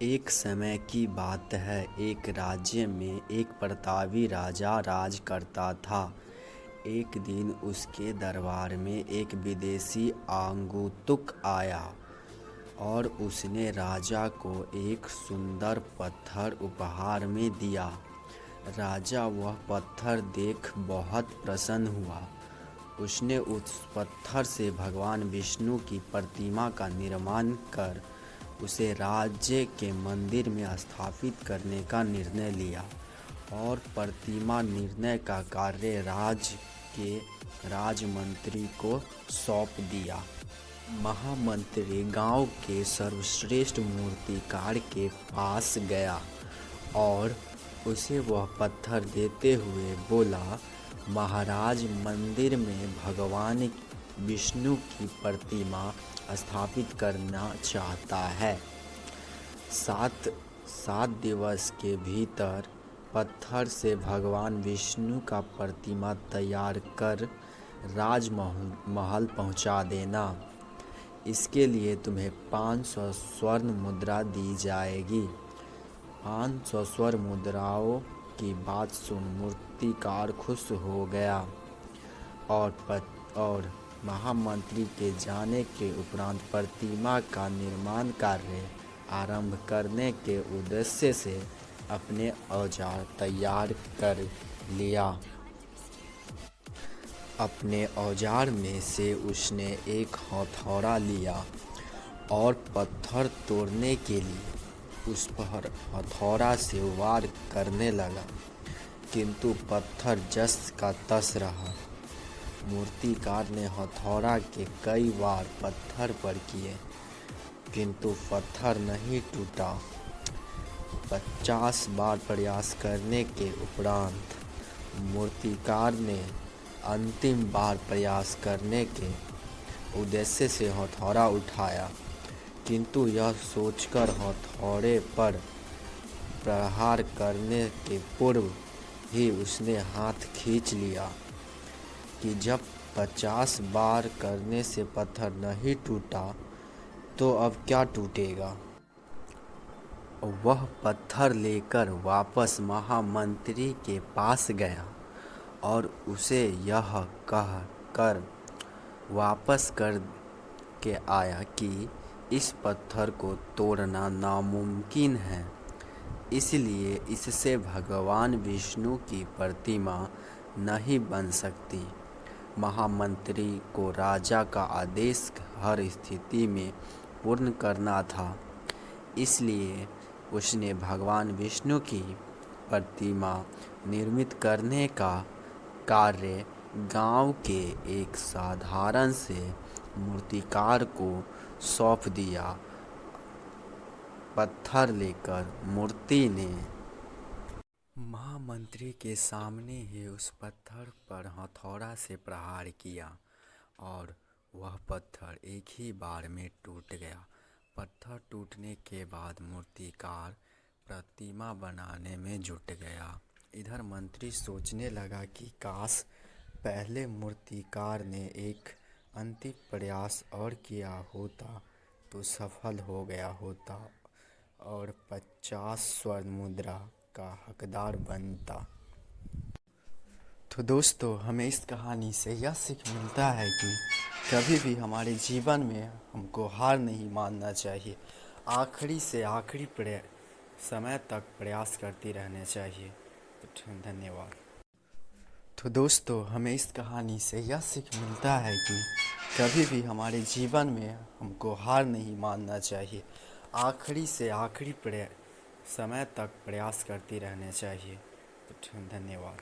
एक समय की बात है। एक राज्य में एक प्रतापी राजा राज करता था। एक दिन उसके दरबार में एक विदेशी आगंतुक आया और उसने राजा को एक सुंदर पत्थर उपहार में दिया। राजा वह पत्थर देख बहुत प्रसन्न हुआ। उसने उस पत्थर से भगवान विष्णु की प्रतिमा का निर्माण कर उसे राज्य के मंदिर में स्थापित करने का निर्णय लिया और प्रतिमा निर्माण का कार्य राज्य के राजमंत्री को सौंप दिया। महामंत्री गांव के सर्वश्रेष्ठ मूर्तिकार के पास गया और उसे वह पत्थर देते हुए बोला, महाराज, मंदिर में भगवान विष्णु की प्रतिमा स्थापित करना चाहता है। सात दिवस के भीतर पत्थर से भगवान विष्णु का प्रतिमा तैयार कर राजमहल पहुंचा देना। इसके लिए तुम्हें 500 स्वर्ण मुद्रा दी जाएगी। 500 स्वर्ण मुद्राओं की बात सुन मूर्तिकार खुश हो गया और महामंत्री के जाने के उपरांत प्रतिमा का निर्माण कार्य आरंभ करने के उद्देश्य से अपने औजार तैयार कर लिया। अपने औजार में से उसने एक हथौड़ा लिया और पत्थर तोड़ने के लिए उस पर हथौड़ा से वार करने लगा, किंतु पत्थर जस का तस रहा। मूर्तिकार ने हथौड़ा के कई वार पत्थर पर किए, किंतु पत्थर नहीं टूटा। 50 बार प्रयास करने के उपरांत मूर्तिकार ने अंतिम बार प्रयास करने के उद्देश्य से हथौड़ा उठाया, किंतु यह सोचकर हथौड़े पर प्रहार करने के पूर्व ही उसने हाथ खींच लिया कि जब 50 बार करने से पत्थर नहीं टूटा तो अब क्या टूटेगा। वह पत्थर लेकर वापस महामंत्री के पास गया और उसे यह कह कर वापस कर के आया कि इस पत्थर को तोड़ना नामुमकिन है, इसलिए इससे भगवान विष्णु की प्रतिमा नहीं बन सकती। महामंत्री को राजा का आदेश हर स्थिति में पूर्ण करना था, इसलिए उसने भगवान विष्णु की प्रतिमा निर्मित करने का कार्य गांव के एक साधारण से मूर्तिकार को सौंप दिया। पत्थर लेकर मूर्ति ने महामंत्री के सामने ही उस पत्थर पर हथौड़ा से प्रहार किया और वह पत्थर एक ही बार में टूट गया। पत्थर टूटने के बाद मूर्तिकार प्रतिमा बनाने में जुट गया। इधर मंत्री सोचने लगा कि काश पहले मूर्तिकार ने एक अंतिम प्रयास और किया होता तो सफल हो गया होता और 50 स्वर्ण मुद्रा का हकदार बनता। तो दोस्तों, हमें इस कहानी से यह सीख मिलता है कि कभी भी हमारे जीवन में हमको हार नहीं मानना चाहिए। आखिरी से आखिरी समय तक प्रयास करते रहना चाहिए। तो धन्यवाद। तो दोस्तों, हमें इस कहानी से यह सीख मिलता है कि कभी भी हमारे जीवन में हमको हार नहीं मानना चाहिए। आखिरी से आखिरी समय तक प्रयास करते रहना चाहिए। तो धन्यवाद।